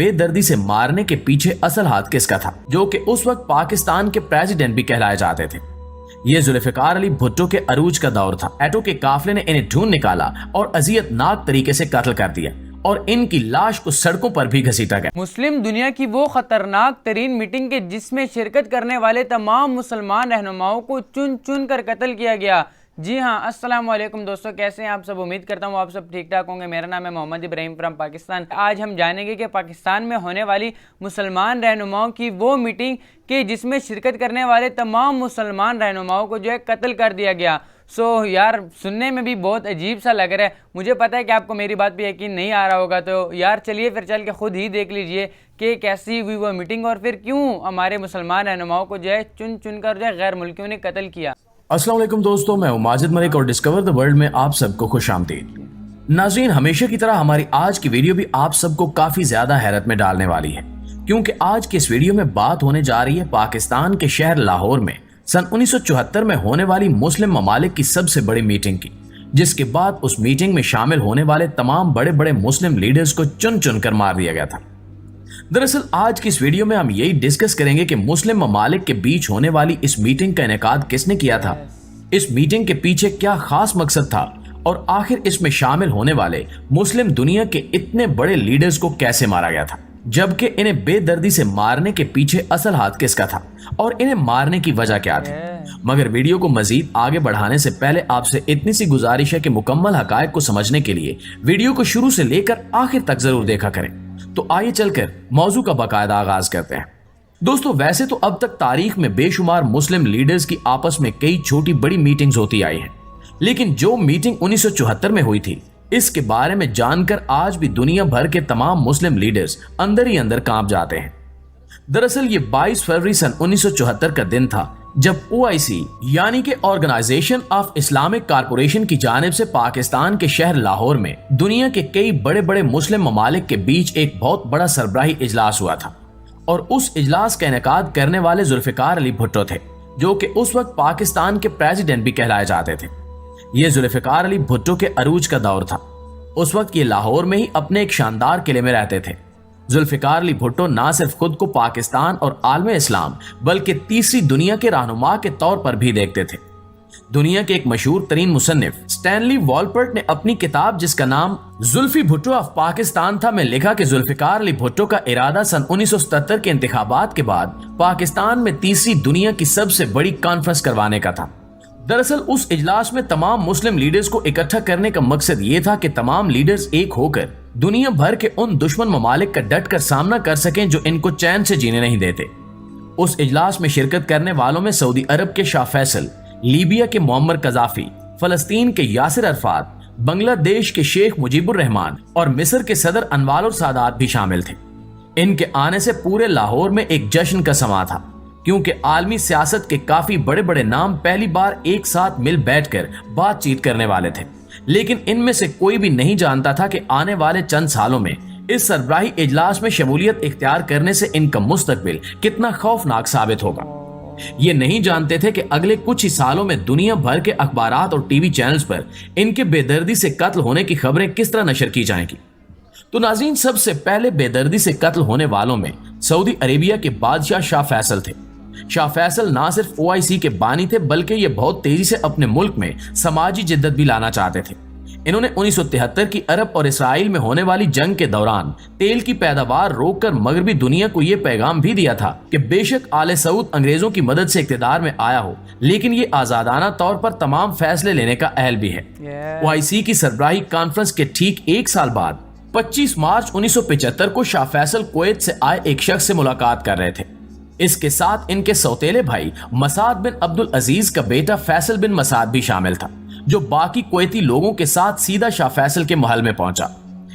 بے دردی سے مارنے کے پیچھے اصل ہاتھ کس کا تھا، جو کہ اس وقت پاکستان کے پریزیڈنٹ بھی کہلائے جاتے تھے۔ یہ ذوالفقار علی بھٹو کے عروج کا دور تھا۔ ایٹو کے قافلے نے انہیں ڈھونڈ نکالا اور اذیت ناک طریقے سے قتل کر دیا اور ان کی لاش کو سڑکوں پر بھی گھسیٹا گیا۔ مسلم دنیا کی وہ خطرناک ترین میٹنگ کے جس میں شرکت کرنے والے تمام مسلمان رہنماؤں کو چن چن کر قتل کیا گیا۔ جی ہاں، السلام علیکم دوستو، کیسے ہیں آپ سب؟ امید کرتا ہوں آپ سب ٹھیک ٹھاک ہوں گے۔ میرا نام ہے محمد ابراہیم فرام پاکستان۔ آج ہم جانیں گے کہ پاکستان میں ہونے والی مسلمان رہنماؤں کی وہ میٹنگ کہ جس میں شرکت کرنے والے تمام مسلمان رہنماؤں کو جو ہے قتل کر دیا گیا۔ یار سننے میں بھی بہت عجیب سا لگ رہا ہے۔ مجھے پتا ہے کہ آپ کو میری بات پہ یقین نہیں آ رہا ہوگا، تو یار چلیے پھر چل کے خود ہی دیکھ لیجئے کہ کیسی ہوئی وہ میٹنگ اور پھر کیوں ہمارے مسلمان رہنماؤں کو جو ہے چن چن کر جو ہے غیر ملکیوں نے قتل کیا۔ السلام علیکم دوستو، میں ہوں ماجد ملک اور ڈسکور دی ورلڈ میں آپ سب کو خوش آمدید۔ ناظرین، ہمیشہ کی طرح ہماری آج کی ویڈیو بھی آپ سب کو کافی زیادہ حیرت میں ڈالنے والی ہے، کیونکہ آج کی اس ویڈیو میں بات ہونے جا رہی ہے پاکستان کے شہر لاہور میں سن 1974 میں ہونے والی مسلم ممالک کی سب سے بڑی میٹنگ کی، جس کے بعد اس میٹنگ میں شامل ہونے والے تمام بڑے بڑے مسلم لیڈرز کو چن چن کر مار دیا گیا تھا۔ دراصل آج کی اس ویڈیو میں ہم یہی ڈسکس کریں گے کہ مسلم ممالک کے بیچ ہونے والی اس میٹنگ کا انعقاد کس نے کیا تھا، اس میٹنگ کے پیچھے کیا خاص مقصد تھا، اور آخر اس میں شامل ہونے والے مسلم دنیا کے اتنے بڑے لیڈرز کو کیسے مارا گیا تھا، جبکہ انہیں بے دردی سے مارنے کے پیچھے اصل ہاتھ کس کا تھا اور انہیں مارنے کی وجہ کیا تھی۔ مگر ویڈیو کو مزید آگے بڑھانے سے پہلے آپ سے اتنی سی گزارش ہے کہ مکمل حقائق کو سمجھنے کے لیے ویڈیو کو شروع سے لے کر آخر تک ضرور دیکھا کریں۔ تو آئیے چل کر موضوع کا باقاعدہ آغاز کرتے ہیں۔ دوستو، ویسے تو اب تک تاریخ میں بے شمار مسلم لیڈرز کی آپس میں کئی چھوٹی بڑی میٹنگز ہوتی آئی ہیں، لیکن جو میٹنگ 1974 میں ہوئی تھی اس کے بارے میں جان کر آج بھی دنیا بھر کے تمام مسلم لیڈرز اندر ہی اندر کانپ جاتے ہیں۔ دراصل یہ 22 فروری سن 1974 کا دن تھا جب OIC یعنی کہ آرگنائزیشن آف اسلامک کارپوریشن کی جانب سے پاکستان کے شہر لاہور میں دنیا کے کئی بڑے بڑے مسلم ممالک کے بیچ ایک بہت بڑا سربراہی اجلاس ہوا تھا، اور اس اجلاس کا انعقاد کرنے والے ذوالفقار علی بھٹو تھے، جو کہ اس وقت پاکستان کے پریزیڈنٹ بھی کہلائے جاتے تھے۔ یہ ذوالفقار علی بھٹو کے عروج کا دور تھا۔ اس وقت یہ لاہور میں ہی اپنے ایک شاندار قلعے میں رہتے تھے۔ ذوالفقار علی بھٹو نہ صرف خود کو پاکستان اور عالم اسلام بلکہ تیسری دنیا کے رہنما کے طور پر بھی دیکھتے تھے۔ دنیا کے ایک مشہور ترین مصنف سٹینلی والپرٹ نے اپنی کتاب جس کا نام زلفی بھٹو آف پاکستان تھا میں لکھا کہ ذوالفقار علی بھٹو کا ارادہ سن 1977 کے انتخابات کے بعد پاکستان میں تیسری دنیا کی سب سے بڑی کانفرنس کروانے کا تھا۔ دراصل اس اجلاس میں تمام مسلم لیڈرز کو اکٹھا کرنے کا مقصد یہ تھا کہ تمام لیڈرز ایک ہو کر دنیا بھر کے ان دشمن ممالک کا ڈٹ کر سامنا کر سکیں جو ان کو چین سے جینے نہیں دیتے۔ اس اجلاس میں شرکت کرنے والوں میں سعودی عرب کے شاہ فیصل، لیبیا کے معمر قذافی، فلسطین کے یاسر عرفات، بنگلہ دیش کے شیخ مجیب الرحمان اور مصر کے صدر انوار السادات بھی شامل تھے۔ ان کے آنے سے پورے لاہور میں ایک جشن کا سما تھا، کیونکہ عالمی سیاست کے کافی بڑے بڑے نام پہلی بار ایک ساتھ مل بیٹھ کر بات چیت کرنے والے تھے، لیکن ان میں سے کوئی بھی نہیں جانتا تھا کہ آنے والے چند سالوں میں اس سربراہی اجلاس میں شمولیت اختیار کرنے سے ان کا مستقبل کتنا خوفناک ثابت ہوگا۔ یہ نہیں جانتے تھے کہ اگلے کچھ ہی سالوں میں دنیا بھر کے اخبارات اور ٹی وی چینلز پر ان کے بے دردی سے قتل ہونے کی خبریں کس طرح نشر کی جائیں گی۔ تو ناظرین، سب سے پہلے بے دردی سے قتل ہونے والوں میں سعودی عربیہ کے بادشاہ شاہ فیصل تھے۔ شاہ فیصل نہ صرف OIC کے بانی تھے بلکہ یہ بہت تیزی سے اپنے ملک میں سماجی جدت بھی لانا چاہتے تھے۔ انہوں نے 1973 کی عرب اور اسرائیل میں ہونے والی جنگ کے دوران تیل کی پیداوار روک کر مغربی دنیا کو یہ پیغام بھی دیا تھا کہ بے شک آل سعود انگریزوں کی مدد سے اقتدار میں آیا ہو، لیکن یہ آزادانہ طور پر تمام فیصلے لینے کا اہل بھی ہے۔ OIC کی سربراہی کانفرنس کے ٹھیک ایک سال بعد 25 مارچ 1975 کو شاہ فیصل کویت سے آئے ایک شخص سے ملاقات کر رہے تھے۔ اس کے ساتھ ان کے سوتیلے بھائی مسعد بن عبدالعزیز کا بیٹا فیصل بن مسعد بھی شامل تھا، جو باقی کویتی لوگوں کے ساتھ سیدھا شاہ فیصل کے محل میں پہنچا۔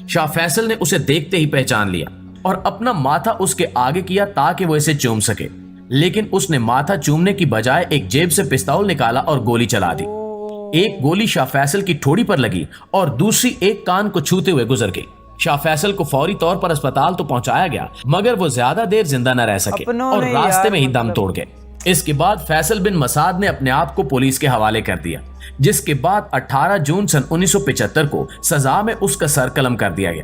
شاہ فیصل نے اسے دیکھتے ہی پہچان لیا اور اپنا ماتھا اس کے آگے کیا تاکہ وہ اسے چوم سکے، لیکن اس نے ماتھا چومنے کی بجائے ایک جیب سے پستول نکالا اور گولی چلا دی۔ ایک گولی شاہ فیصل کی ٹھوڑی پر لگی اور دوسری ایک کان کو چھوتے ہوئے گزر گئی۔ شاہ فیصل کو فوری طور پر اسپتال تو پہنچایا گیا، مگر وہ زیادہ دیر زندہ نہ رہ سکے اور راستے میں ہی دم توڑ گئے۔ اس کے بعد فیصل بن مسعد نے اپنے آپ کو پولیس کے حوالے کر دیا، جس کے بعد 18 جون سن 1975 کو سزا میں اس کا سر قلم کر دیا گیا۔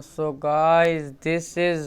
So guys, this is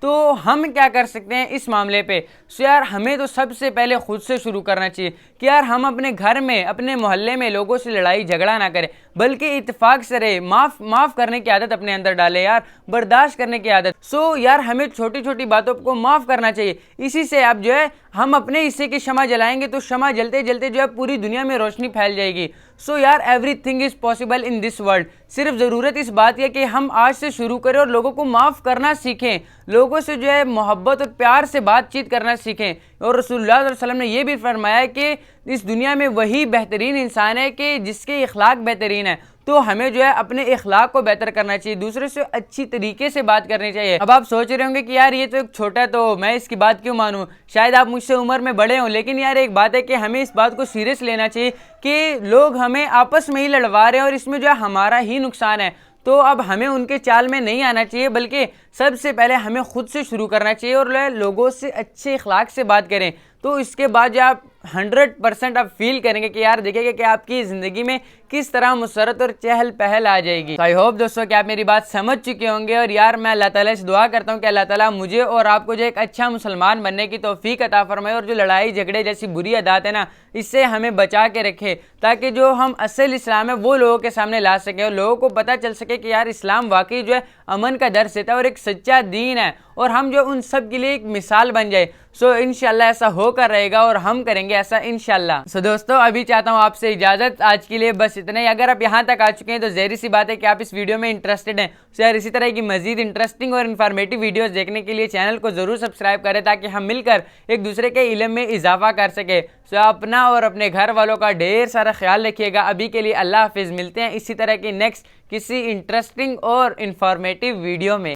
تو ہم کیا کر سکتے ہیں اس معاملے پہ؟ سو یار ہمیں تو سب سے پہلے خود سے شروع کرنا چاہیے کہ یار ہم اپنے گھر میں اپنے محلے میں لوگوں سے لڑائی جھگڑا نہ کریں، بلکہ اتفاق سے رہے، معاف کرنے کی عادت اپنے اندر ڈالے یار، برداشت کرنے کی عادت۔ سو یار ہمیں چھوٹی چھوٹی باتوں کو معاف کرنا چاہیے، اسی سے اب جو ہے ہم اپنے حصے کی شمع جلائیں گے تو شمع جلتے جلتے جو ہے پوری دنیا میں روشنی پھیل جائے گی۔ سو یار every thing is possible in this world, صرف ضرورت اس بات یہ کہ ہم آج سے شروع کریں اور لوگوں کو معاف کرنا سیکھیں، لوگوں سے جو ہے محبت اور پیار سے بات چیت کرنا سیکھیں۔ اور رسول اللہ صلی اللہ علیہ وسلم نے یہ بھی فرمایا کہ اس دنیا میں وہی بہترین انسان ہے کہ جس کے اخلاق بہترین ہے، تو ہمیں جو ہے اپنے اخلاق کو بہتر کرنا چاہیے، دوسرے سے اچھی طریقے سے بات کرنی چاہیے۔ اب آپ سوچ رہے ہوں گے کہ یار یہ تو ایک چھوٹا ہے تو میں اس کی بات کیوں مانوں، شاید آپ مجھ سے عمر میں بڑے ہوں، لیکن یار ایک بات ہے کہ ہمیں اس بات کو سیریس لینا چاہیے کہ لوگ ہمیں آپس میں ہی لڑوا رہے ہیں اور اس میں جو ہے ہمارا ہی نقصان ہے۔ تو اب ہمیں ان کے چال میں نہیں آنا چاہیے، بلکہ سب سے پہلے ہمیں خود سے شروع کرنا چاہیے اور لوگوں سے اچھے اخلاق سے بات کریں۔ تو اس کے بعد جو آپ 100% آپ فیل کریں گے کہ یار دیکھیں گے کہ آپ کی زندگی میں کس طرح مسرت اور چہل پہل آ جائے گی۔ آئی ہوپ دوستوں کہ آپ میری بات سمجھ چکے ہوں گے، اور یار میں اللہ تعالیٰ سے دعا کرتا ہوں کہ اللہ تعالیٰ مجھے اور آپ کو جو ایک اچھا مسلمان بننے کی توفیق عطا فرمائے، اور جو لڑائی جھگڑے جیسی بری عادات ہیں نا، اس سے ہمیں بچا کے رکھے، تاکہ جو ہم اصل اسلام ہے وہ لوگوں کے سامنے لا سکیں اور لوگوں کو پتہ چل سکے کہ یار اسلام واقعی جو ہے امن کا درس دیتا ہے اور ایک سچا دین ہے، اور ہم جو ان سب کے لیے ایک مثال بن جائے۔ سو انشاءاللہ ایسا ہو کر رہے گا اور ہم کریں گے ایسا انشاءاللہ۔ سو دوستو ابھی چاہتا ہوں آپ سے اجازت، آج کے لیے بس اتنا ہی۔ اگر آپ یہاں تک آ چکے ہیں تو ظاہر سی بات ہے کہ آپ اس ویڈیو میں انٹرسٹڈ ہیں، سو یار اسی طرح کی مزید انٹرسٹنگ اور انفارمیٹیو ویڈیوز دیکھنے کے لیے چینل کو ضرور سبسکرائب کریں، تاکہ ہم مل کر ایک دوسرے کے علم میں اضافہ کر سکیں۔ سو اپنا اور اپنے گھر والوں کا ڈھیر سارا خیال رکھیے گا۔ ابھی کے لیے اللہ حافظ، ملتے ہیں اسی طرح کی نیکسٹ کسی انٹرسٹنگ اور انفارمیٹیو ویڈیو میں۔